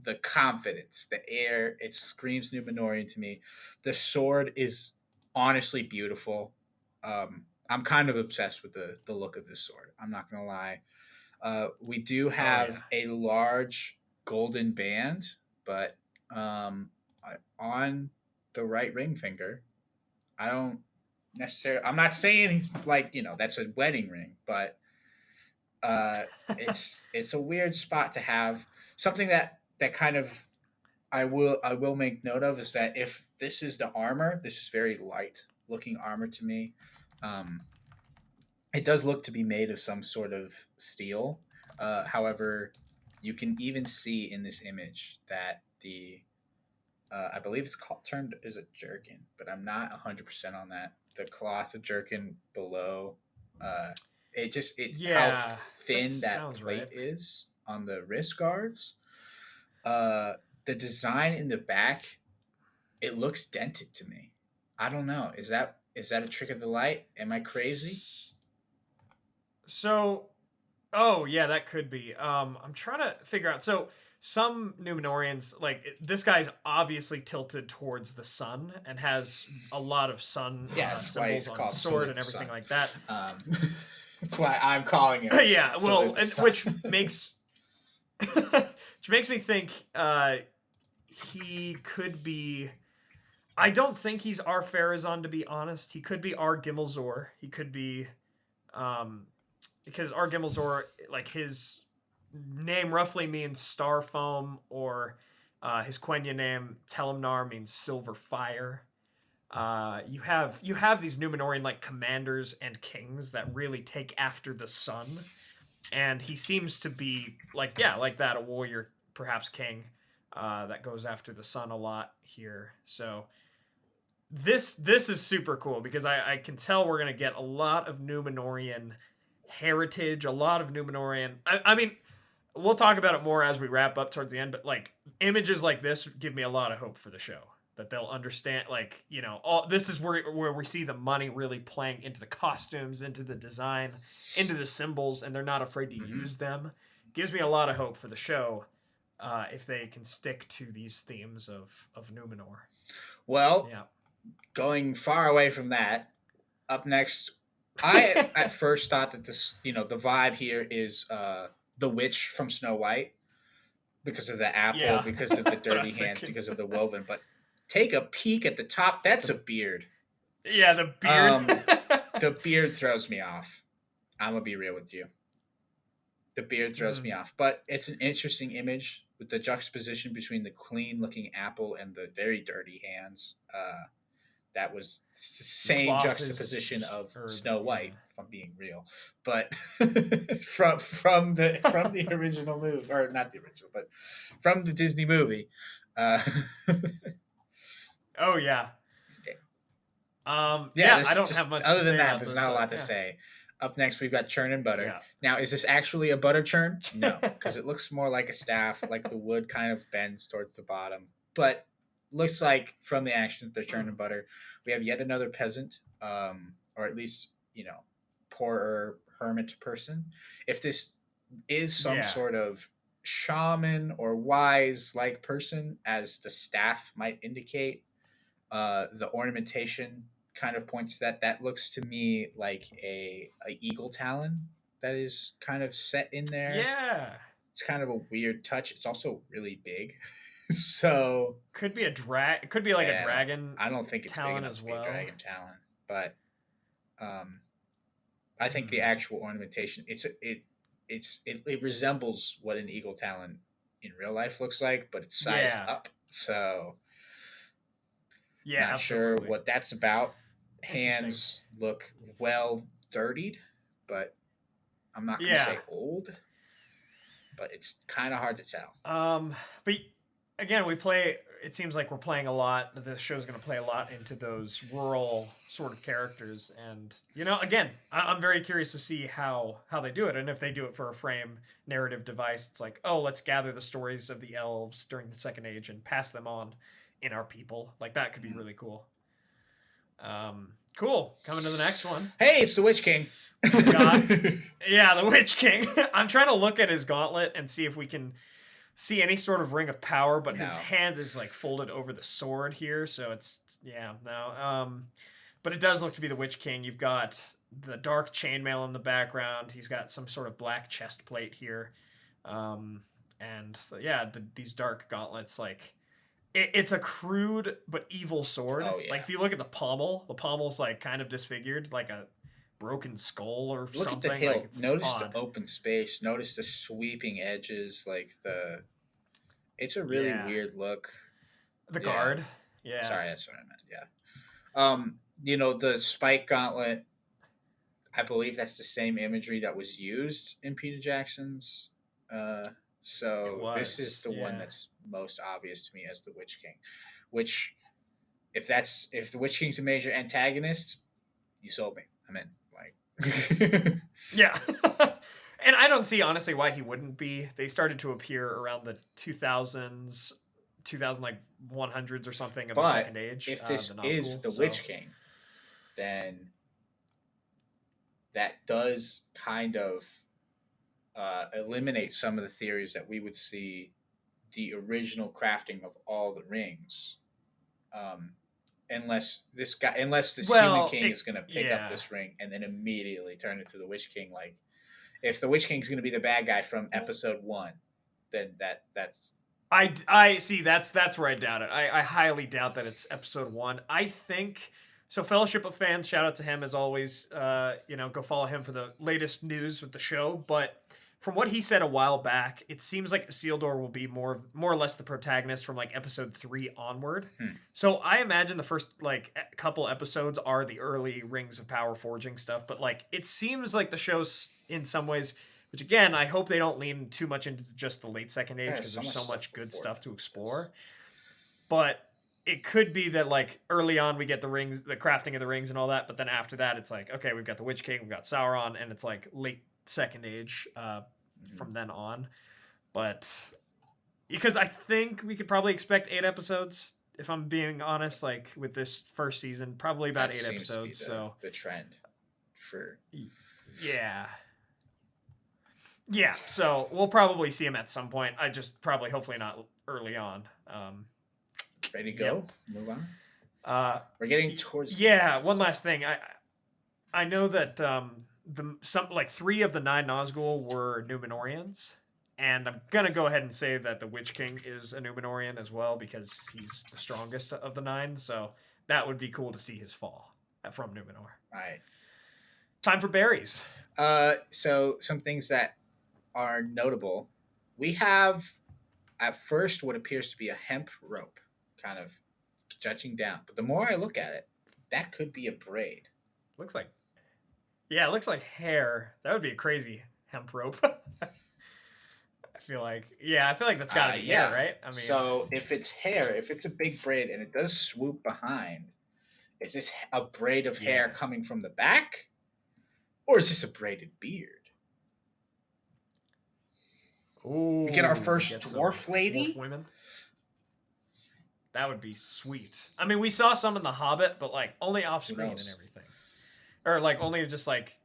S2: the confidence, the air, it screams Numenorian to me. The sword is honestly beautiful. I'm kind of obsessed with the look of this sword. I'm not going to lie. We do have a large golden band, but on the right ring finger, I don't necessarily, I'm not saying he's like, that's a wedding ring, but it's a weird spot to have. Something that kind of I will make note of is that if this is the armor, this is very light looking armor to me. It does look to be made of some sort of steel. However, you can even see in this image that the I believe it's termed as a jerkin, but I'm not 100% on that. The cloth jerkin below, how thin that plate is on the wrist guards. The design in the back, it looks dented to me. I don't know. Is that a trick of the light? Am I crazy?
S1: So, oh yeah, that could be. I'm trying to figure out. So some Numenorians, like this guy's obviously tilted towards the sun and has a lot of sun symbols on the sword and everything like that.
S2: That's why I'm calling it.
S1: Yeah, well, which makes me think he could be. I don't think he's Ar-Pharazôn, to be honest. He could be Ar-Gimmelzor. He could be, because Ar-Gimmelzor, like his name roughly means star foam, or his Quenya name Telemnar means silver fire. You have these Numenorian like commanders and kings that really take after the sun, and he seems to be like that, a warrior, perhaps king, that goes after the sun a lot here. So this is super cool because I can tell we're gonna get a lot of Numenorian heritage, a lot of Numenorian. I mean, we'll talk about it more as we wrap up towards the end, but like images like this give me a lot of hope for the show, that they'll understand, like, all this is where we see the money really playing into the costumes, into the design, into the symbols, and they're not afraid to use them. Gives me a lot of hope for the show if they can stick to these themes of Numenor.
S2: Well,
S1: Yeah.
S2: going far away from that, up next, I at first thought that this, the vibe here is the witch from Snow White because of the apple,
S1: Yeah.
S2: because of the
S1: That's what I
S2: dirty
S1: was
S2: hands,
S1: thinking.
S2: because of the woven. But take a peek at the top. That's a beard.
S1: Yeah, the beard.
S2: The beard throws me off. I'm gonna be real with you. The beard throws me off, but it's an interesting image with the juxtaposition between the clean-looking apple and the very dirty hands. That was the same juxtaposition of Snow White, if I'm being real. But from the original movie, or not the original, but from the Disney movie.
S1: Oh yeah.
S2: Yeah,
S1: I don't have much
S2: other
S1: to
S2: than
S1: say
S2: that.
S1: about
S2: There's
S1: this,
S2: not a lot to say. Up next, we've got churn and butter.
S1: Yeah.
S2: Now, is this actually a butter churn? No, because it looks more like a staff, like the wood kind of bends towards the bottom. But looks like from the action, they're churn and butter. We have yet another peasant, or at least, poorer hermit person. If this is some sort of shaman or wise-like person, as the staff might indicate, the ornamentation kind of points that looks to me like a eagle talon that is kind of set in there.
S1: Yeah.
S2: It's kind of a weird touch. It's also really big. So
S1: could be a it could be like a dragon.
S2: I don't think it's big enough to be a dragon talon, but I think the actual ornamentation it resembles what an eagle talon in real life looks like, but it's sized up. So not sure what that's about. Hands look well dirtied, but I'm not going to say old. But it's kind of hard to tell.
S1: But again, it seems like we're playing a lot. This show's going to play a lot into those rural sort of characters. And, again, I'm very curious to see how they do it. And if they do it for a frame narrative device, it's like, oh, let's gather the stories of the elves during the Second Age and pass them on in our people. Like, that could be really cool. Cool. Coming to the next one.
S2: Hey, it's the Witch King.
S1: Yeah, the Witch King. I'm trying to look at his gauntlet and see if we can see any sort of ring of power, but his hand is like folded over the sword here, so but it does look to be the Witch King. You've got the dark chainmail in the background. He's got some sort of black chest plate here, these dark gauntlets. Like it's a crude but evil sword.
S2: Oh, yeah.
S1: Like if you look at the pommel's like kind of disfigured, like a broken skull or something.
S2: Look at the hilt.
S1: Like,
S2: notice the open space. Notice the sweeping edges. It's a really weird look.
S1: The guard. Yeah.
S2: Sorry, that's what I meant. Yeah. The spike gauntlet. I believe that's the same imagery that was used in Peter Jackson's. So this is the one that's most obvious to me as the Witch King. Which, if the Witch King's a major antagonist, you sold me. I'm in.
S1: Yeah. And I don't see honestly why he wouldn't be. They started to appear around the 2000s, 100s or something of the Second Age.
S2: If this is the Witch King, then that does kind of eliminate some of the theories that we would see the original crafting of all the rings. Unless this human king is going to pick up this ring and then immediately turn it to the Witch King. Like, if the Witch King is going to be the bad guy from episode 1, then that's.
S1: I see. That's where I doubt it. I highly doubt that it's episode 1. I think so. Fellowship of Fans, shout out to him as always. Go follow him for the latest news with the show. But from what he said a while back, it seems like Isildur will be more or less the protagonist from like episode 3 onward. So I imagine the first couple episodes are the early Rings of Power forging stuff. But it seems like the show's in some ways, which again, I hope they don't lean too much into just the late Second Age because there's so much good stuff to explore. But it could be that early on we get the rings, the crafting of the rings and all that. But then after that, it's okay, we've got the Witch King, we've got Sauron, and it's late Second Age from then on. But because I think we could probably expect 8 episodes, if I'm being honest, with this first season, probably about 8 episodes. So
S2: the trend for
S1: yeah, so we'll probably see him at some point. hopefully not early on.
S2: Ready to go? Move on? We're getting towards.
S1: Yeah, one last thing. I know that like 3 of the 9 Nazgul were Numenorians, and I'm gonna go ahead and say that the Witch King is a Numenorian as well because he's the strongest of the 9. So that would be cool to see his fall from Numenor.
S2: Right.
S1: Time for berries.
S2: So some things that are notable. We have at first what appears to be a hemp rope, kind of jutting down. But the more I look at it, that could be a braid.
S1: Looks like, yeah, it looks like hair. That would be a crazy hemp rope. I feel like that's gotta be hair, right? I mean,
S2: so if it's hair, if it's a big braid and it does swoop behind, is this a braid of hair coming from the back, or is this a braided beard?
S1: Ooh,
S2: we get our first dwarf lady.
S1: Dwarf women. That would be sweet. I mean, we saw some in The Hobbit, but like only off screen and everything, or like only just like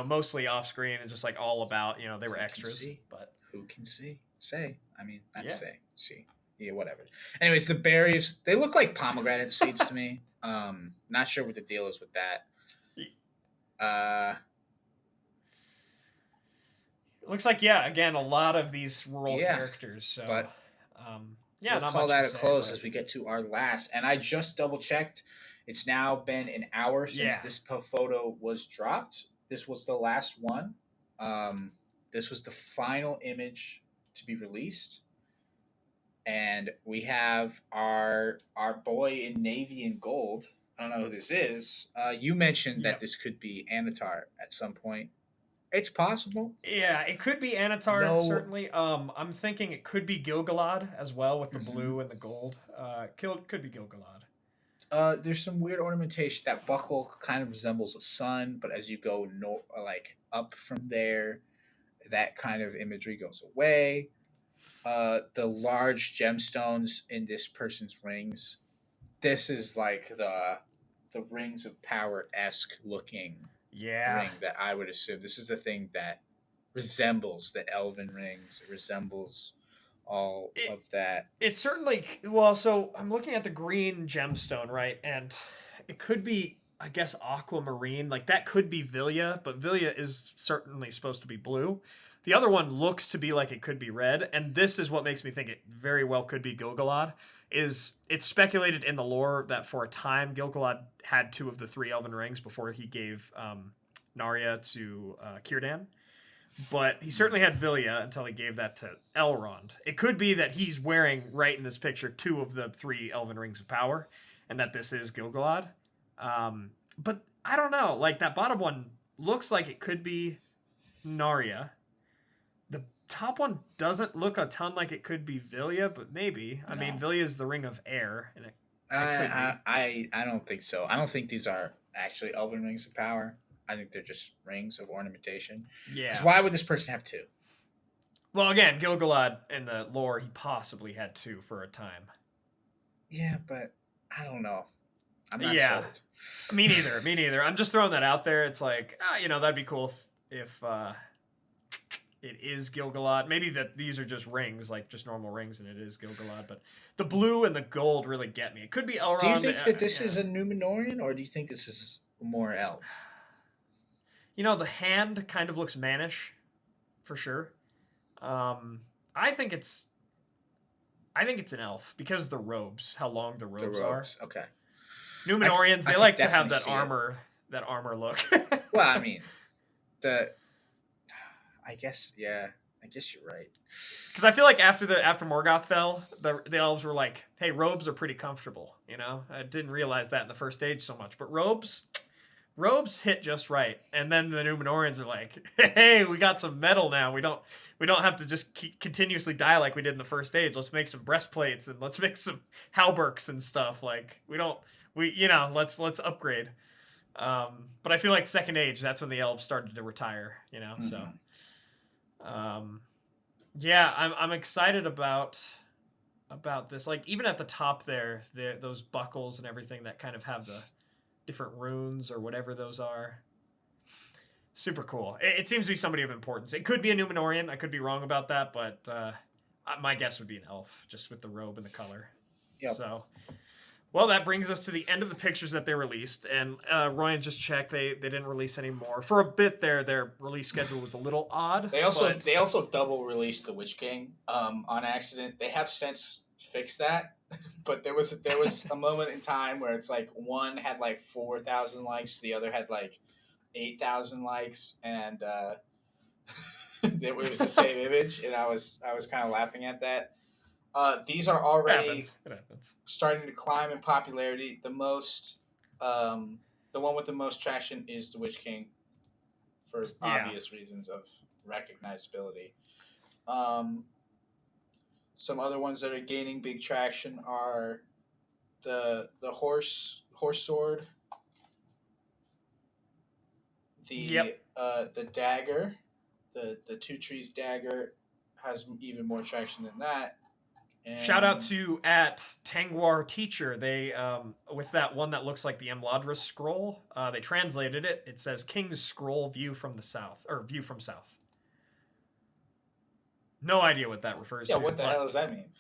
S1: mostly off screen and just like all about they were extras. But
S2: who can see? Say. I mean, that's say. See. Yeah, whatever. Anyways, the berries, they look like pomegranate seeds to me. Not sure what the deal is with that.
S1: It looks like again a lot of these rural characters. So,
S2: but
S1: we'll
S2: not call that a close as we get to our last. And I just double checked. It's now been an hour since this photo was dropped. This was the last one. This was the final image to be released. And we have our boy in navy and gold. I don't know who this is. You mentioned that this could be Anatar at some point. It's possible.
S1: Yeah, it could be Anatar, certainly. I'm thinking it could be Gil-galad as well with the blue and the gold. Could be Gil-galad.
S2: There's some weird ornamentation. That buckle kind of resembles a sun, but as you go up from there, that kind of imagery goes away. The large gemstones in this person's rings. This is like the Rings of Power-esque looking ring that I would assume. This is the thing that resembles the elven rings. It resembles all of that.
S1: It's certainly so I'm looking at the green gemstone, right? And it could be, I guess, aquamarine. Like that could be Vilya, but Vilya is certainly supposed to be blue. The other one looks to be like it could be red, and this is what makes me think it very well could be Gil-galad. It's speculated in the lore that for a time Gil-galad had 2 of the 3 elven rings before he gave Narya to Círdan. But he certainly had Vilya until he gave that to Elrond. It could be that he's wearing, right in this picture, 2 of the 3 elven rings of power, and that this is Gil-galad. But I don't know. Like, that bottom one looks like it could be Narya. The top one doesn't look a ton like it could be Vilya, but maybe. I mean, Vilya is the ring of air, and
S2: I don't think so. I don't think these are actually elven rings of power. I think they're just rings of ornamentation. Yeah. Because why would this person have 2?
S1: Well, again, Gil-galad in the lore, he possibly had 2 for a time.
S2: Yeah, but I don't know. I'm not sold.
S1: Me neither. I'm just throwing that out there. It's like, that'd be cool if it is Gil-galad. Maybe that these are just rings, like just normal rings, and it is Gil-galad. But the blue and the gold really get me. It could be Elrond.
S2: Do you think that this is a Numenorian, or do you think this is more elf?
S1: The hand kind of looks mannish, for sure. I think it's an elf because of the robes, how long the robes are.
S2: Okay.
S1: Numenorians, they like to have that armor look.
S2: Well, I mean, I guess you're right.
S1: Because I feel like after Morgoth fell, the elves were like, "Hey, robes are pretty comfortable." I didn't realize that in the first age so much, but robes hit just right. And then the Numenorians are like, "Hey, we got some metal now. We don't have to just continuously die like we did in the first age. Let's make some breastplates and let's make some hauberks and stuff. Like let's upgrade." But I feel like second age, that's when the elves started to retire. Mm-hmm. So. I'm excited about this. Like even at the top there, those buckles and everything that kind of have the different runes or whatever those are. Super cool. It seems to be somebody of importance. It could be a Numenorian. I could be wrong about that, but my guess would be an elf, just with the robe and the color.
S2: Yep.
S1: So Well, that brings us to the end of the pictures that they released, and Ryan just checked, they didn't release any more. For a bit there, their release schedule was a little odd.
S2: They also double released the Witch King on accident. They have since fixed that, but there was a moment in time where it's like one had like 4,000 likes, the other had like 8,000 likes, and it was the same image, and I was kind of laughing at that. These are already
S1: It happens.
S2: starting to climb in popularity. The one with the most traction is the Witch King, for obvious reasons of recognizability. Some other ones that are gaining big traction are the horse sword, the dagger, the two trees dagger has even more traction than that. And
S1: shout out to @Tangwar Teacher. They with that one that looks like the Emladris scroll. They translated it. It says King's Scroll View from the South, or View from South. No idea what that refers to.
S2: Yeah, what the hell does that mean?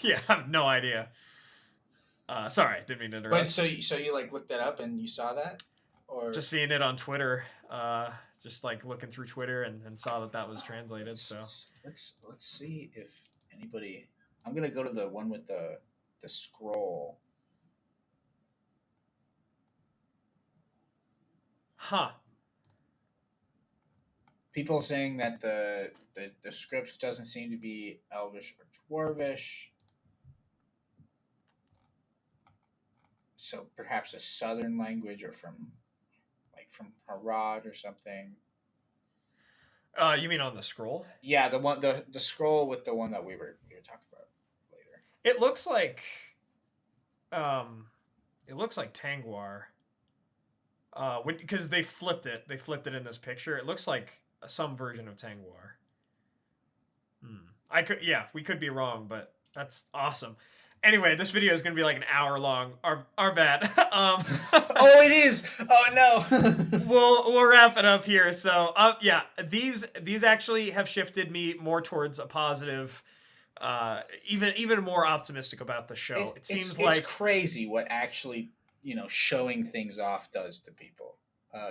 S1: Yeah, I have no idea. Sorry, didn't mean to interrupt.
S2: But so you like looked that up and you saw that, or
S1: just seeing it on Twitter, just like looking through Twitter and saw that was translated. So
S2: let's see if anybody. I'm gonna go to the one with the scroll.
S1: Huh.
S2: People saying that the script doesn't seem to be Elvish or Dwarvish. So perhaps a southern language, or from Harad or something.
S1: You mean on the scroll?
S2: Yeah, the scroll with the one that we were talking about later.
S1: It looks like Tangwar. Because they flipped it. They flipped it in this picture. It looks like some version of Tangwar. We could be wrong, but that's awesome. Anyway, this video is going to be like an hour long. Our bad.
S2: Oh, it is. Oh no.
S1: we'll wrap it up here. So, these actually have shifted me more towards a positive, even more optimistic about the show. It seems like
S2: it's crazy what actually, showing things off does to people.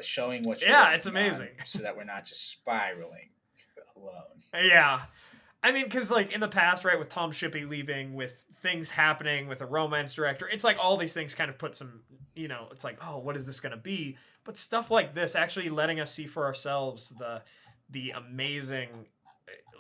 S2: Showing what you're
S1: it's amazing.
S2: So that we're not just spiraling alone.
S1: Yeah. I mean, because like in the past, right, with Tom Shippey leaving, with things happening with a romance director, it's like all these things kind of put some, it's like, oh, what is this going to be? But stuff like this, actually letting us see for ourselves the amazing,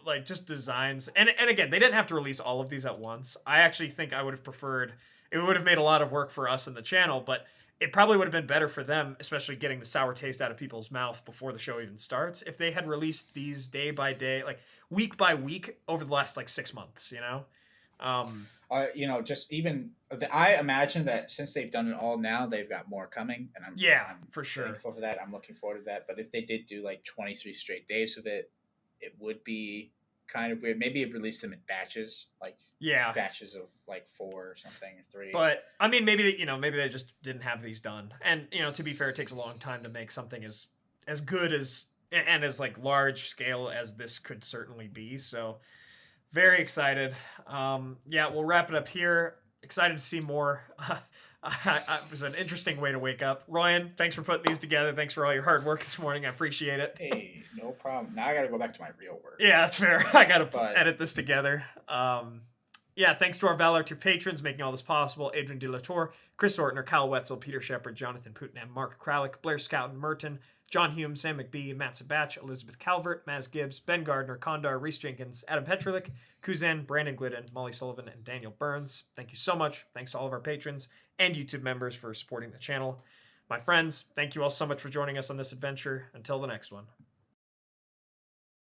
S1: like, just designs. And again, they didn't have to release all of these at once. I actually think I would have preferred, it would have made a lot of work for us in the channel, but it probably would have been better for them, especially getting the sour taste out of people's mouth before the show even starts, if they had released these day by day, like week by week over the last like 6 months,
S2: just even I imagine that since they've done it all now, they've got more coming, and I'm
S1: for sure
S2: thankful for that. I'm looking forward to that. But if they did do like 23 straight days of it, it would be kind of weird. Maybe release them in batches, batches of like 4 or something, or 3.
S1: But I mean, maybe they just didn't have these done. And to be fair, it takes a long time to make something as good as and as like large scale as this could certainly be. So very excited. We'll wrap it up here. Excited to see more. It was an interesting way to wake up. Ryan, thanks for putting these together. Thanks for all your hard work this morning. I appreciate it.
S2: Hey, no problem. Now I got to go back to my real work.
S1: Yeah, that's fair. I got to edit this together. Thanks to our Valar Tier patrons making all this possible. Adrian De la Torre, Chris Ortner, Kyle Wetzel, Peter Sheppard, Jonathan Putnam, Mark Kralick, Blair Scouten, Merten, John Hume, Sam McBee, Matt Sibbach, Elizabeth Calvert, Maz Gibs, Ben Gardner, Condar, Rhys Jenkins, Ádám Petrlik, Kuzan, Brandon Glidden, Molly Sullivan, and Daniel Burns. Thank you so much. Thanks to all of our patrons and YouTube members for supporting the channel. My friends, thank you all so much for joining us on this adventure. Until the next one.